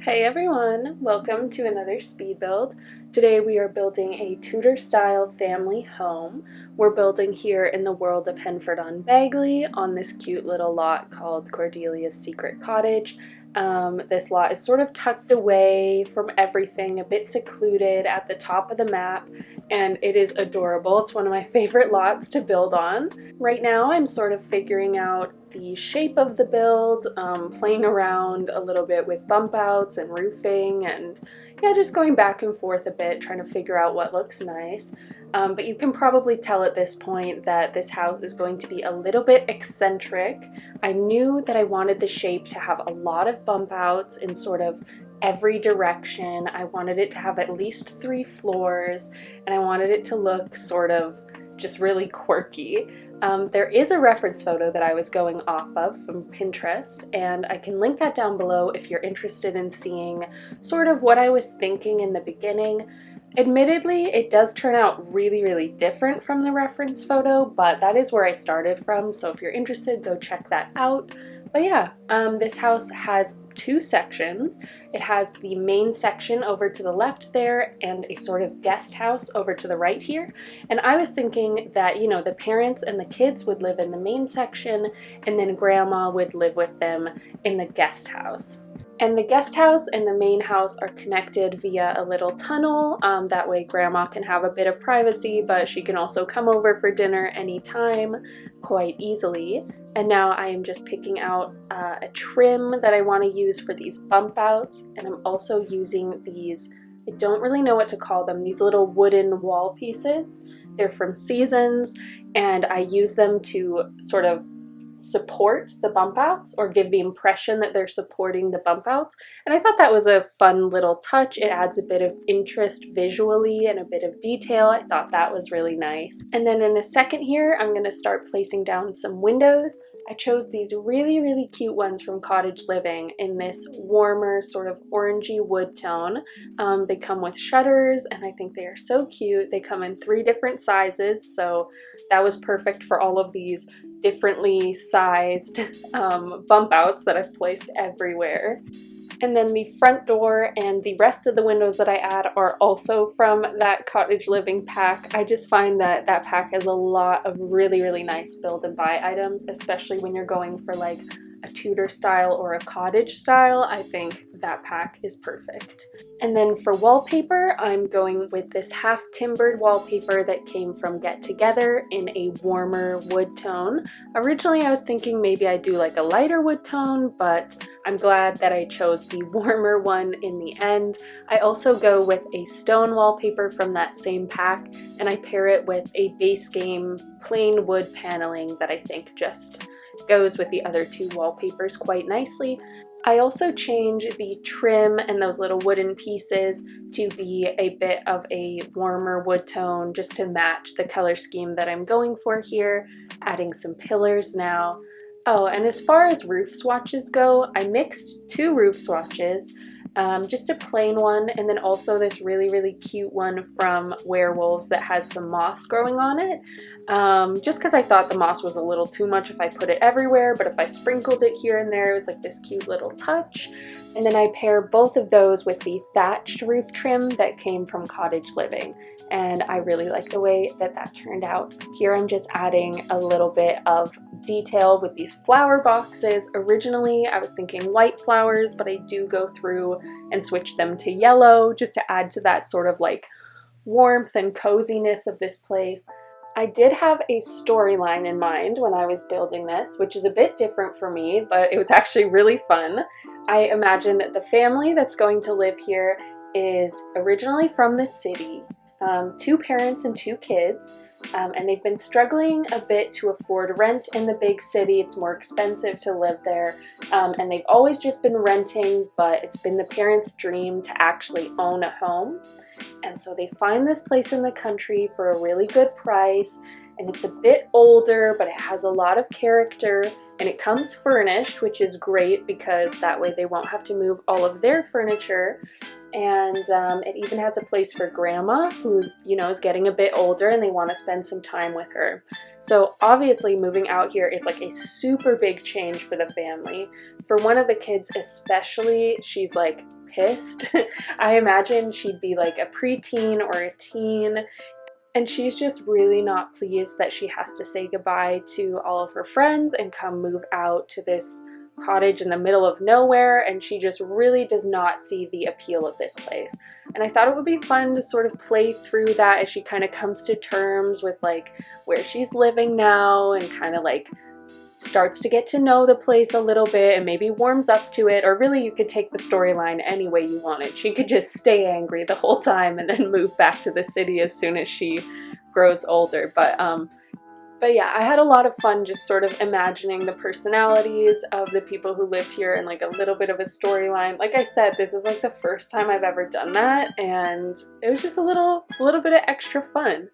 Hey everyone, welcome to another speed build. Today we are building a Tudor-style family home. We're building here in the world of Henford-on-Bagley on this cute little lot called Cordelia's Secret Cottage. This lot is sort of tucked away from everything, a bit secluded at the top of the map, and it is adorable. It's one of my favorite lots to build on. Right now I'm sort of figuring out the shape of the build, playing around a little bit with bump outs and roofing, and yeah, just going back and forth a bit, trying to figure out what looks nice. But you can probably tell at this point that this house is going to be a little bit eccentric. I knew that I wanted the shape to have a lot of bump outs in sort of every direction. I wanted it to have at least 3 floors, and I wanted it to look sort of just really quirky. There is a reference photo that I was going off of from Pinterest, and I can link that down below if you're interested in seeing sort of what I was thinking in the beginning. Admittedly, it does turn out really different from the reference photo, but that is where I started from, so if you're interested, go check that out. But yeah, this house has 2 sections. It has the main section over to the left there and a sort of guest house over to the right here. And I was thinking that, you know, the parents and the kids would live in the main section and then grandma would live with them in the guest house. And the guest house and the main house are connected via a little tunnel. That way grandma can have a bit of privacy, but she can also come over for dinner anytime quite easily. And now I am just picking out a trim that I want to use for these bump outs. And I'm also using these, I don't really know what to call them, these little wooden wall pieces. They're from Seasons, and I use them to sort of support the bump outs or give the impression that they're supporting the bump outs, and I thought that was a fun little touch. It adds a bit of interest visually and a bit of detail. I thought that was really nice. And then in a second here I'm going to start placing down some windows. I chose these really cute ones from Cottage Living in this warmer sort of orangey wood tone. They come with shutters and I think they are so cute. They come in 3 different sizes, so that was perfect for all of these differently sized bump outs that I've placed everywhere. And then the front door and the rest of the windows that I add are also from that Cottage Living pack. I just find that that pack has a lot of really nice build and buy items, especially when you're going for like a Tudor style or a cottage style. I think that pack is perfect. And then for wallpaper, I'm going with this half timbered wallpaper that came from Get Together in a warmer wood tone. Originally I was thinking maybe I'd do like a lighter wood tone, but I'm glad that I chose the warmer one in the end. I also go with a stone wallpaper from that same pack, and I pair it with a base game plain wood paneling that I think just goes with the other 2 wallpapers quite nicely. I also change the trim and those little wooden pieces to be a bit of a warmer wood tone just to match the color scheme that I'm going for here, adding some pillars now. Oh, and as far as roof swatches go, I mixed 2 roof swatches, just a plain one and then also this really cute one from Werewolves that has some moss growing on it. Just because I thought the moss was a little too much if I put it everywhere, but if I sprinkled it here and there, it was like this cute little touch. And then I pair both of those with the thatched roof trim that came from Cottage Living, and I really like the way that that turned out. Here I'm just adding a little bit of detail with these flower boxes. Originally I was thinking white flowers, but I do go through and switch them to yellow just to add to that sort of like warmth and coziness of this place. I did have a storyline in mind when I was building this, which is a bit different for me, but it was actually really fun. I imagine that the family that's going to live here is originally from the city, 2 parents and 2 kids, and they've been struggling a bit to afford rent in the big city. It's more expensive to live there, and they've always just been renting, but it's been the parents' dream to actually own a home. And so they find this place in the country for a really good price, and it's a bit older, but it has a lot of character, and it comes furnished, which is great because that way they won't have to move all of their furniture. And it even has a place for grandma who, you know, is getting a bit older and they want to spend some time with her. So obviously moving out here is like a super big change for the family. For one of the kids especially, she's like pissed. I imagine she'd be like a preteen or a teen, and she's just really not pleased that she has to say goodbye to all of her friends and come move out to this cottage in the middle of nowhere, and she just really does not see the appeal of this place. And I thought it would be fun to sort of play through that as she kind of comes to terms with like where she's living now and kind of like starts to get to know the place a little bit and maybe warms up to it. Or really, you could take the storyline any way you wanted. She could just stay angry the whole time and then move back to the city as soon as she grows older. But yeah, I had a lot of fun just sort of imagining the personalities of the people who lived here and like a little bit of a storyline. Like I said, this is like the first time I've ever done that, and it was just a little bit of extra fun.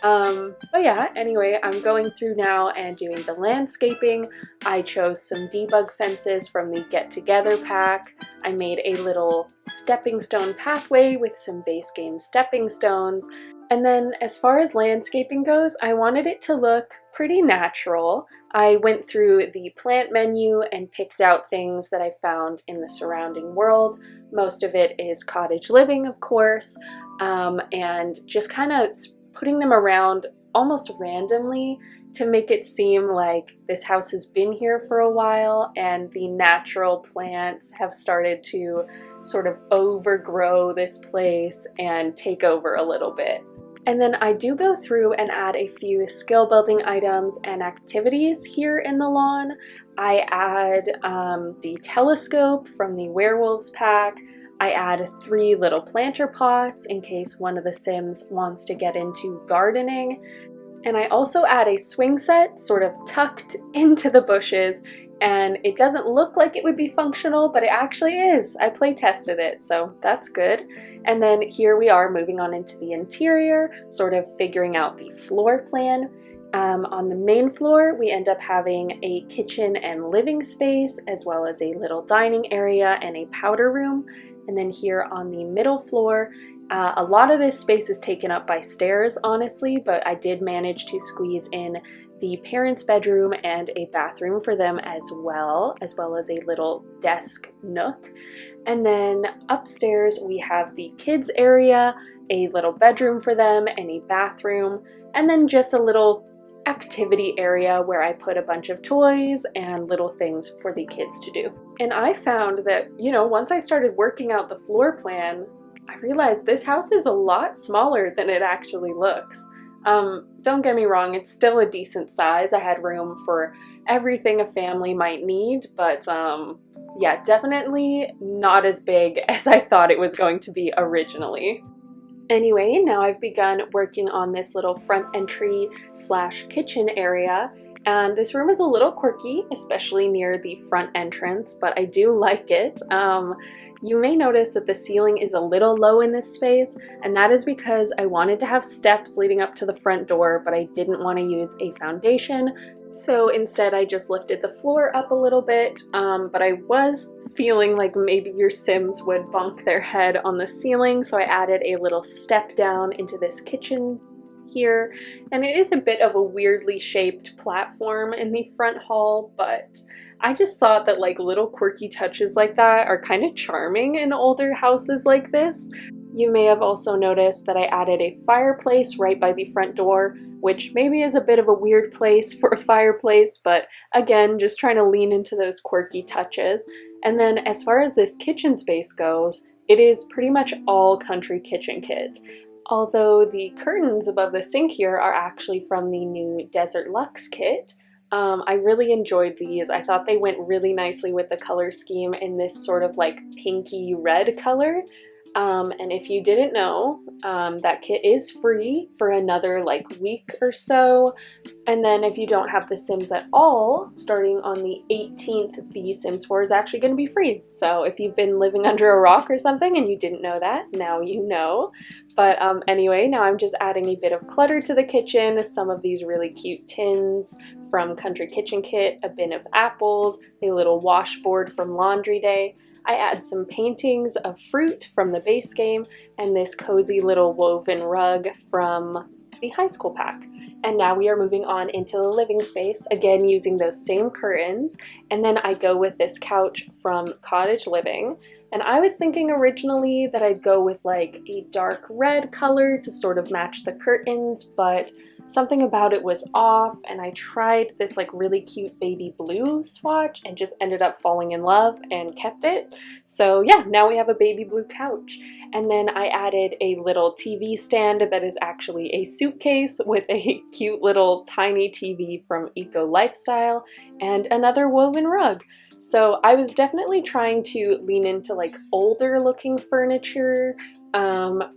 But yeah, anyway, I'm going through now and doing the landscaping. I chose some debug fences from the Get Together pack. I made a little stepping stone pathway with some base game stepping stones. And then as far as landscaping goes, I wanted it to look pretty natural. I went through the plant menu and picked out things that I found in the surrounding world. Most of it is cottage living, of course, and just kind of putting them around almost randomly to make it seem like this house has been here for a while and the natural plants have started to sort of overgrow this place and take over a little bit. And then I do go through and add a few skill building items and activities here in the lawn. I add the telescope from the werewolves pack. I add 3 little planter pots in case one of the Sims wants to get into gardening. And I also add a swing set sort of tucked into the bushes, and it doesn't look like it would be functional, but it actually is. I play tested it, so that's good. And then here we are moving on into the interior, sort of figuring out the floor plan. On the main floor, we end up having a kitchen and living space, as well as a little dining area and a powder room. And then here on the middle floor, a lot of this space is taken up by stairs, honestly, but I did manage to squeeze in the parents' bedroom and a bathroom for them as well as a little desk nook. And then upstairs we have the kids area, a little bedroom for them and a bathroom, and then just a little activity area where I put a bunch of toys and little things for the kids to do. And I found that, once I started working out the floor plan, I realized this house is a lot smaller than it actually looks. Don't get me wrong, it's still a decent size. I had room for everything a family might need, but yeah, definitely not as big as I thought it was going to be originally. Anyway, now I've begun working on this little front entry / kitchen area, and this room is a little quirky, especially near the front entrance, but I do like it. You may notice that the ceiling is a little low in this space, and that is because I wanted to have steps leading up to the front door, but I didn't want to use a foundation, so instead I just lifted the floor up a little bit, but I was feeling like maybe your Sims would bonk their head on the ceiling, so I added a little step down into this kitchen here, and it is a bit of a weirdly shaped platform in the front hall, but I just thought that like little quirky touches like that are kind of charming in older houses like this. You may have also noticed that I added a fireplace right by the front door, which maybe is a bit of a weird place for a fireplace, but again, just trying to lean into those quirky touches. And then as far as this kitchen space goes, it is pretty much all Country Kitchen kit. Although the curtains above the sink here are actually from the new Desert Luxe kit. I really enjoyed these. I thought they went really nicely with the color scheme in this sort of like pinky red color. And if you didn't know, that kit is free for another like week or so. And then if you don't have The Sims at all, starting on the 18th, The Sims 4 is actually going to be free. So if you've been living under a rock or something and you didn't know that, now you know. But anyway, now I'm just adding a bit of clutter to the kitchen, some of these really cute tins from Country Kitchen Kit, a bin of apples, a little washboard from Laundry Day. I add some paintings of fruit from the base game, and this cozy little woven rug from the high school pack. And now we are moving on into the living space, again using those same curtains, and then I go with this couch from Cottage Living. And I was thinking originally that I'd go with like a dark red color to sort of match the curtains, but something about it was off, and I tried this like really cute baby blue swatch and just ended up falling in love and kept it. So yeah, now we have a baby blue couch. And then I added a little TV stand that is actually a suitcase with a cute little tiny TV from Eco Lifestyle and another woven rug. So I was definitely trying to lean into like older looking furniture,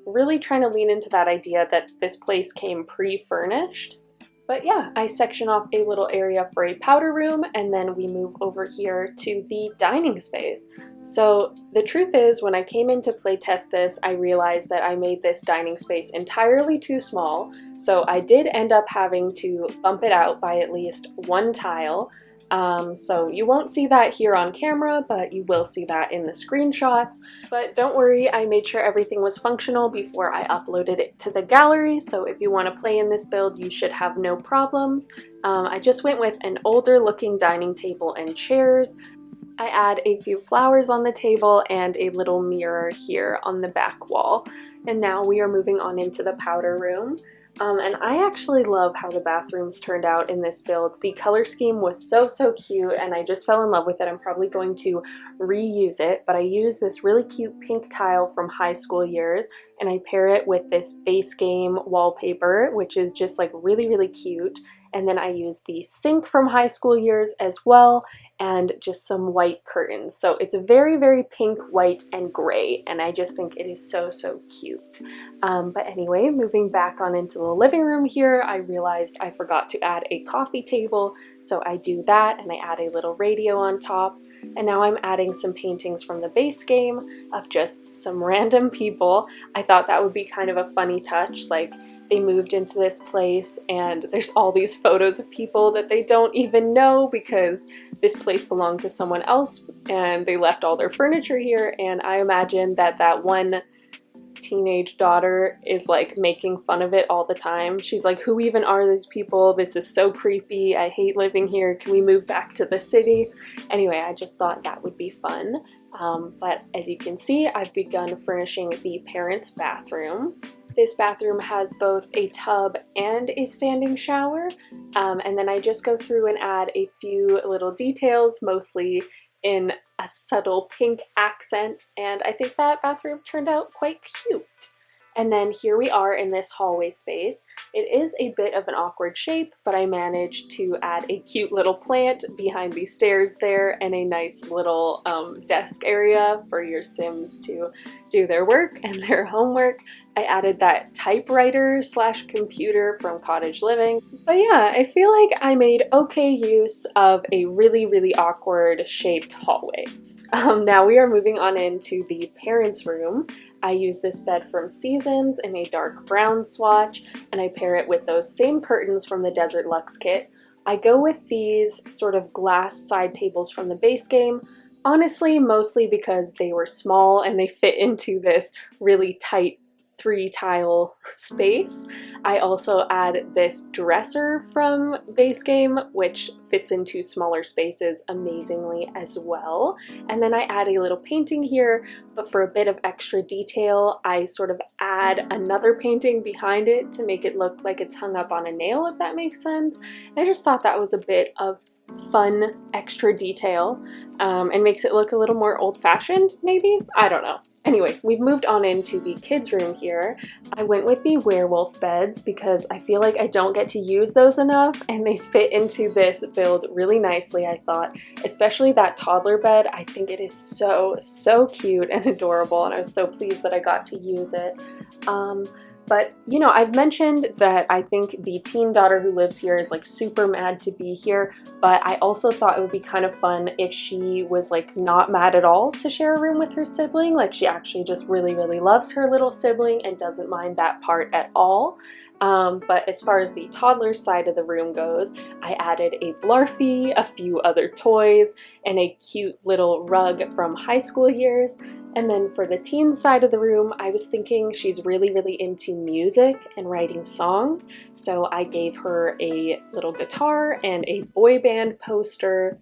really trying to lean into that idea that this place came pre-furnished. But yeah, I section off a little area for a powder room, and then we move over here to the dining space. So the truth is, when I came in to play test this, I realized that I made this dining space entirely too small, so I did end up having to bump it out by at least one tile. So you won't see that here on camera, but you will see that in the screenshots. But don't worry, I made sure everything was functional before I uploaded it to the gallery, so if you want to play in this build, you should have no problems. I just went with an older looking dining table and chairs. I add a few flowers on the table and a little mirror here on the back wall. And now we are moving on into the powder room. And I actually love how the bathrooms turned out in this build. The color scheme was so cute, and I just fell in love with it. I'm probably going to reuse it, but I use this really cute pink tile from high school years, and I pair it with this base game wallpaper, which is just like really cute. And then I use the sink from high school years as well, and just some white curtains. So it's very pink, white, and gray, and I just think it is so cute. But anyway, moving back on into the living room here, I realized I forgot to add a coffee table, so I do that, and I add a little radio on top. And now I'm adding some paintings from the base game of just some random people. I thought that would be kind of a funny touch, like they moved into this place and there's all these photos of people that they don't even know because this place belonged to someone else and they left all their furniture here, and I imagine that one teenage daughter is like making fun of it all the time. She's like, who even are these people? This is so creepy. I hate living here. Can we move back to the city? Anyway, I just thought that would be fun. But as you can see, I've begun furnishing the parents' bathroom. This bathroom has both a tub and a standing shower, and then I just go through and add a few little details, mostly in a subtle pink accent, and I think that bathroom turned out quite cute. And then here we are in this hallway space. It is a bit of an awkward shape, but I managed to add a cute little plant behind these stairs there and a nice little desk area for your Sims to do their work and their homework. I added that typewriter / computer from Cottage Living. But yeah, I feel like I made okay use of a really awkward shaped hallway. Now we are moving on into the parents' room. I use this bed from Seasons in a dark brown swatch, and I pair it with those same curtains from the Desert Luxe kit. I go with these sort of glass side tables from the base game, honestly mostly because they were small and they fit into this really tight 3-tile space. I also add this dresser from base game, which fits into smaller spaces amazingly as well. And then I add a little painting here, but for a bit of extra detail, I sort of add another painting behind it to make it look like it's hung up on a nail, if that makes sense. And I just thought that was a bit of fun extra detail, and makes it look a little more old-fashioned, maybe? I don't know. Anyway, we've moved on into the kids' room here. I went with the werewolf beds because I feel like I don't get to use those enough, and they fit into this build really nicely, I thought. Especially that toddler bed. I think it is so cute and adorable, and I was so pleased that I got to use it. But, you know, I've mentioned that I think the teen daughter who lives here is like super mad to be here, but I also thought it would be kind of fun if she was like not mad at all to share a room with her sibling. Like she actually just really loves her little sibling and doesn't mind that part at all. But as far as the toddler side of the room goes, I added a Blarfy, a few other toys, and a cute little rug from high school years. And then for the teen side of the room, I was thinking she's really into music and writing songs, so I gave her a little guitar and a boy band poster.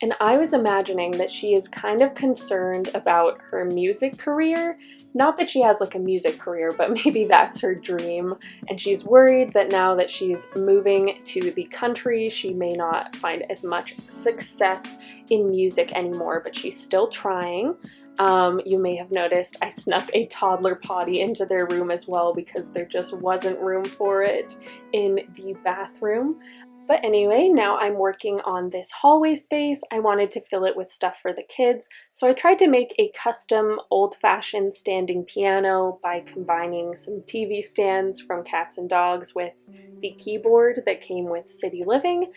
And I was imagining that she is kind of concerned about her music career. Not that she has like a music career, but maybe that's her dream. And she's worried that now that she's moving to the country, she may not find as much success in music anymore, but she's still trying. You may have noticed I snuck a toddler potty into their room as well because there just wasn't room for it in the bathroom. But anyway, now I'm working on this hallway space. I wanted to fill it with stuff for the kids, so I tried to make a custom old-fashioned standing piano by combining some TV stands from Cats and Dogs with the keyboard that came with City Living.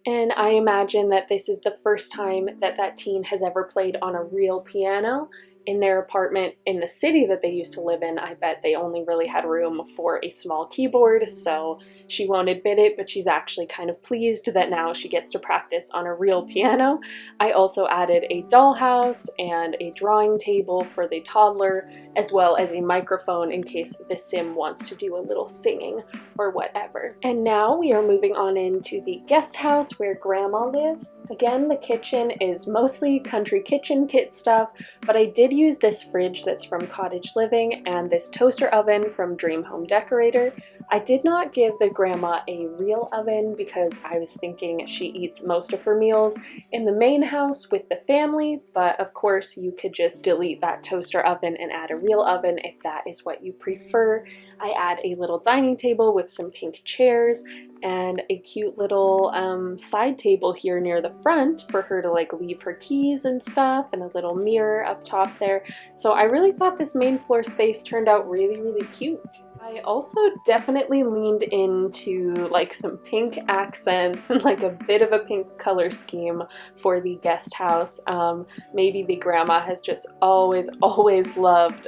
And I imagine that this is the first time that that teen has ever played on a real piano. In their apartment in the city that they used to live in, I bet they only really had room for a small keyboard, so she won't admit it, but she's actually kind of pleased that now she gets to practice on a real piano. I also added a dollhouse and a drawing table for the toddler, as well as a microphone in case the sim wants to do a little singing or whatever. And now we are moving on into the guest house where Grandma lives. Again, the kitchen is mostly country kitchen kit stuff, but I did use this fridge that's from Cottage Living and this toaster oven from Dream Home Decorator. I did not give the grandma a real oven because I was thinking she eats most of her meals in the main house with the family, but of course you could just delete that toaster oven and add a real oven if that is what you prefer. I add a little dining table with some pink chairs and a cute little side table here near the front for her to like leave her keys and stuff, and a little mirror up top there. So I really thought this main floor space turned out really, really cute. I also definitely leaned into like some pink accents and like a bit of a pink color scheme for the guest house. Maybe the grandma has just always loved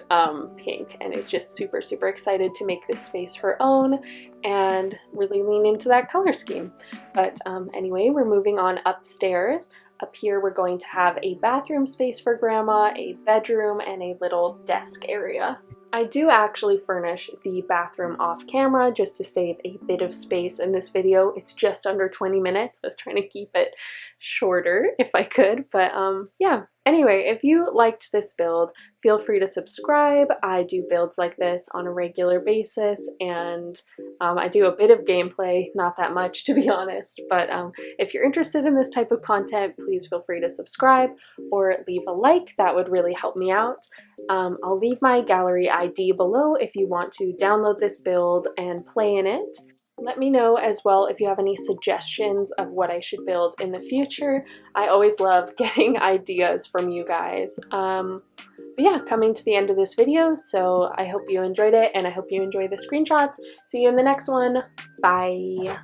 pink and is just super, super excited to make this space her own and really lean into that color scheme. But anyway, we're moving on upstairs. Up here we're going to have a bathroom space for Grandma, a bedroom, and a little desk area. I do actually furnish the bathroom off camera just to save a bit of space in this video. It's just under 20 minutes. I was trying to keep it shorter if I could, but yeah. Anyway, if you liked this build, feel free to subscribe. I do builds like this on a regular basis, and I do a bit of gameplay, not that much to be honest, but if you're interested in this type of content, please feel free to subscribe or leave a like. That would really help me out. I'll leave my gallery ID below if you want to download this build and play in it. Let me know as well if you have any suggestions of what I should build in the future. I always love getting ideas from you guys. But yeah, coming to the end of this video, so I hope you enjoyed it and I hope you enjoy the screenshots. See you in the next one. Bye!